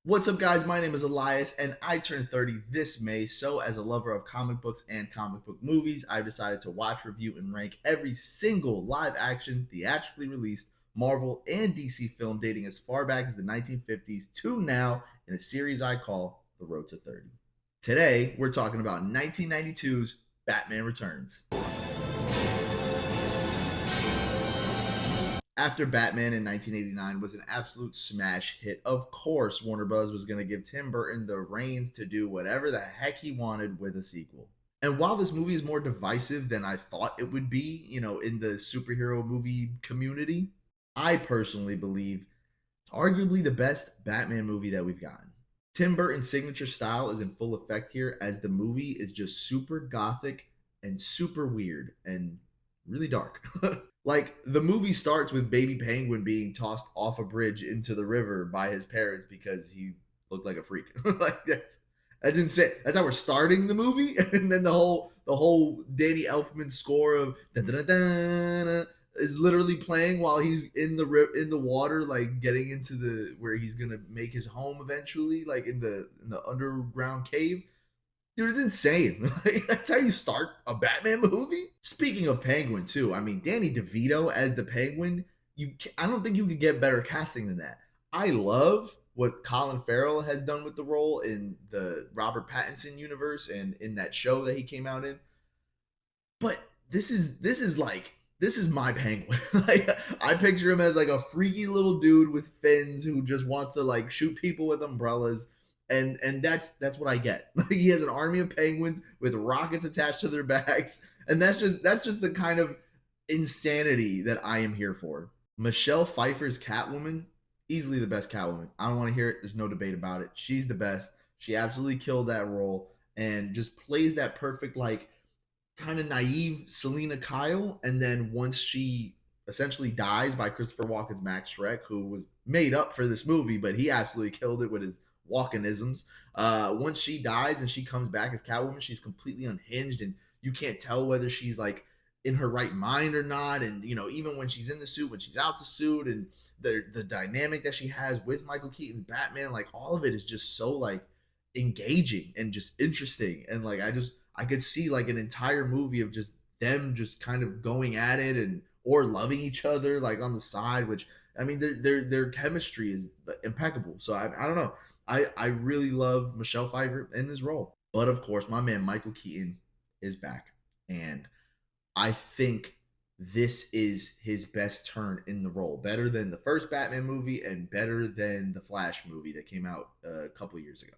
What's up, guys? My name is Elias, and I turned 30 this May. So, as a lover of comic books and comic book movies, I've decided to watch, review, and rank every single live action, theatrically released Marvel and DC film dating as far back as the 1950s to now in a series I call The Road to 30. Today, we're talking about 1992's Batman Returns. After Batman in 1989 was an absolute smash hit, of course, Warner Bros. Was going to give Tim Burton the reins to do whatever the heck he wanted with a sequel. And while this movie is more divisive than I thought it would be, in the superhero movie community, I personally believe it's arguably the best Batman movie that we've gotten. Tim Burton's signature style is in full effect here, as the movie is just super gothic and super weird and really dark. Like, the movie starts with baby Penguin being tossed off a bridge into the river by his parents because he looked like a freak. Like, that's insane. That's how we're starting the movie, and then the whole Danny Elfman score of da da da da is literally playing while he's in the water, like getting into the where he's gonna make his home eventually, like in the underground cave. Dude, it's insane. Like, that's how you start a Batman movie. Speaking of Penguin, too, I mean, Danny DeVito as the Penguin. I don't think you could get better casting than that. I love what Colin Farrell has done with the role in the Robert Pattinson universe and in that show that he came out in. But this is my Penguin. Like, I picture him as like a freaky little dude with fins who just wants to like shoot people with umbrellas, and that's what I get. He has an army of penguins with rockets attached to their backs, and that's just the kind of insanity that I am here for. Michelle Pfeiffer's Catwoman, easily the best Catwoman. I don't want to hear it. There's no debate about it. She's the best. She absolutely killed that role and just plays that perfect, like, kind of naive Selena Kyle, and then once she essentially dies by Christopher Walken's Max Shrek, who was made up for this movie, but he absolutely killed it with his Walkenisms. Once she dies and she comes back as Catwoman, she's completely unhinged, and you can't tell whether she's like in her right mind or not. And even when she's in the suit, when she's out the suit, and the dynamic that she has with Michael Keaton's Batman, like all of it is just so like engaging and just interesting. And like I could see like an entire movie of just them just kind of going at it and or loving each other like on the side, which I mean their chemistry is impeccable. So I don't know. I really love Michelle Pfeiffer in this role. But of course, my man Michael Keaton is back. And I think this is his best turn in the role. Better than the first Batman movie and better than the Flash movie that came out a couple years ago.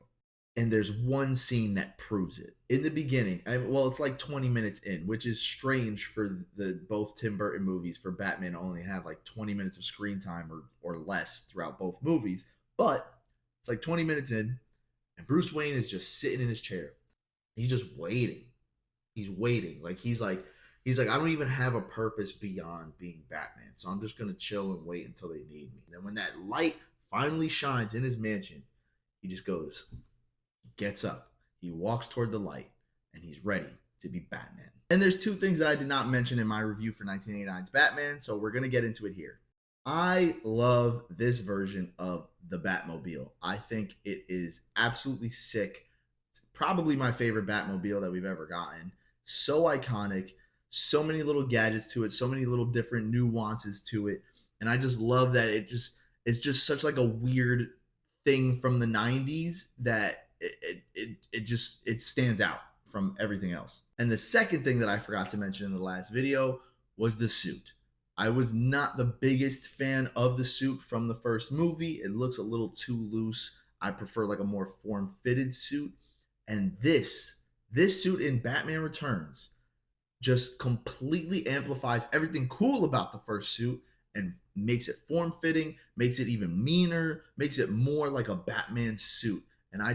And there's one scene that proves it. In the beginning, well, it's like 20 minutes in, which is strange for the both Tim Burton movies, for Batman to only have like 20 minutes of screen time or less throughout both movies. But it's like 20 minutes in, and Bruce Wayne is just sitting in his chair. He's just waiting. He's waiting. He's like, I don't even have a purpose beyond being Batman. So I'm just gonna chill and wait until they need me. And then when that light finally shines in his mansion, he just goes, gets up, he walks toward the light, and he's ready to be Batman. And there's two things that I did not mention in my review for 1989's Batman, so we're going to get into it here. I love this version of the Batmobile. I think it is absolutely sick. It's probably my favorite Batmobile that we've ever gotten. So iconic, so many little gadgets to it, so many little different nuances to it. And I just love that it's just such like a weird thing from the 90s that it stands out from everything else. And the second thing that I forgot to mention in the last video was the suit. I was not the biggest fan of the suit from the first movie. It looks a little too loose. I prefer like a more form-fitted suit. And this suit in Batman Returns just completely amplifies everything cool about the first suit and makes it form-fitting, makes it even meaner, makes it more like a Batman suit. And I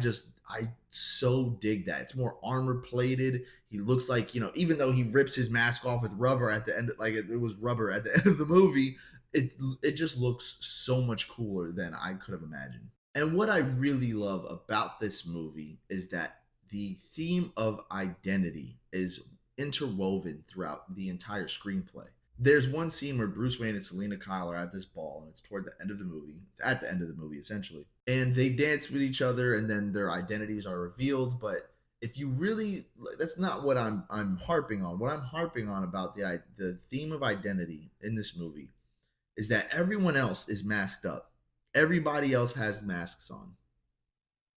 so dig that. It's more armor plated. He looks like, even though he rips his mask off with rubber at the end, like it was rubber at the end of the movie, it just looks so much cooler than I could have imagined. And what I really love about this movie is that the theme of identity is interwoven throughout the entire screenplay. There's one scene where Bruce Wayne and Selena Kyle are at this ball, and it's toward the end of the movie. It's at the end of the movie, essentially. and they dance with each other, and then their identities are revealed. But if you really, that's not what I'm harping on. What I'm harping on about the theme of identity in this movie is that everyone else is masked up. Everybody else has masks on,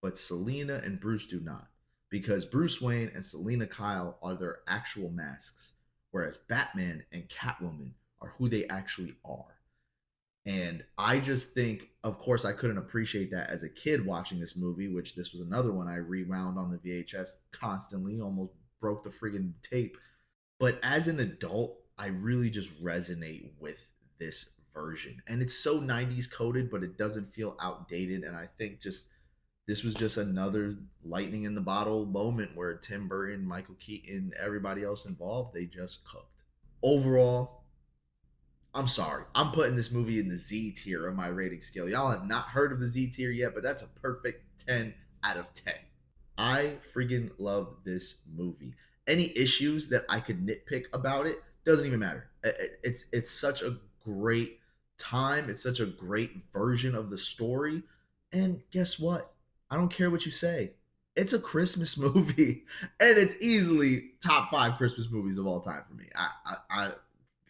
but Selena and Bruce do not, because Bruce Wayne and Selena Kyle are their actual masks, whereas Batman and Catwoman are who they actually are. And I just think, of course, I couldn't appreciate that as a kid watching this movie, which this was another one I rewound on the VHS constantly, almost broke the friggin' tape. But as an adult, I really just resonate with this version. And it's so 90s coded, but it doesn't feel outdated. And I think just this was just another lightning in the bottle moment where Tim Burton, Michael Keaton, everybody else involved, they just cooked. Overall, I'm sorry. I'm putting this movie in the Z tier of my rating scale. Y'all have not heard of the Z tier yet, but that's a perfect 10 out of 10. I freaking love this movie. Any issues that I could nitpick about it doesn't even matter. It's such a great time. It's such a great version of the story. And guess what? I don't care what you say. It's a Christmas movie, and it's easily top 5 Christmas movies of all time for me. I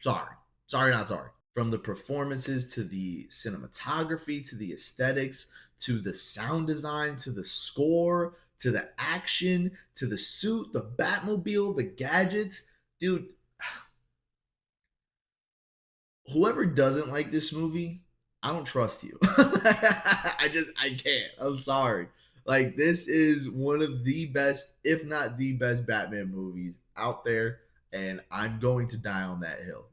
sorry, sorry, not sorry. From the performances to the cinematography to the aesthetics to the sound design to the score to the action to the suit, the Batmobile, the gadgets, dude. Whoever doesn't like this movie, I don't trust you. I can't. I'm sorry. Like, this is one of the best, if not the best, Batman movies out there, and I'm going to die on that hill.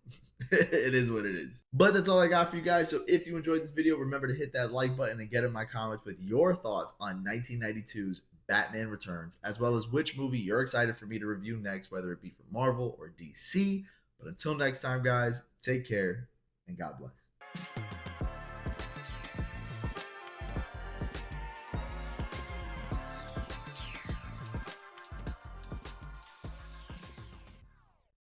It is what it is. But that's all I got for you guys. So if you enjoyed this video, remember to hit that like button and get in my comments with your thoughts on 1992's Batman Returns, as well as which movie you're excited for me to review next, whether it be from Marvel or DC. But until next time, guys, take care and God bless.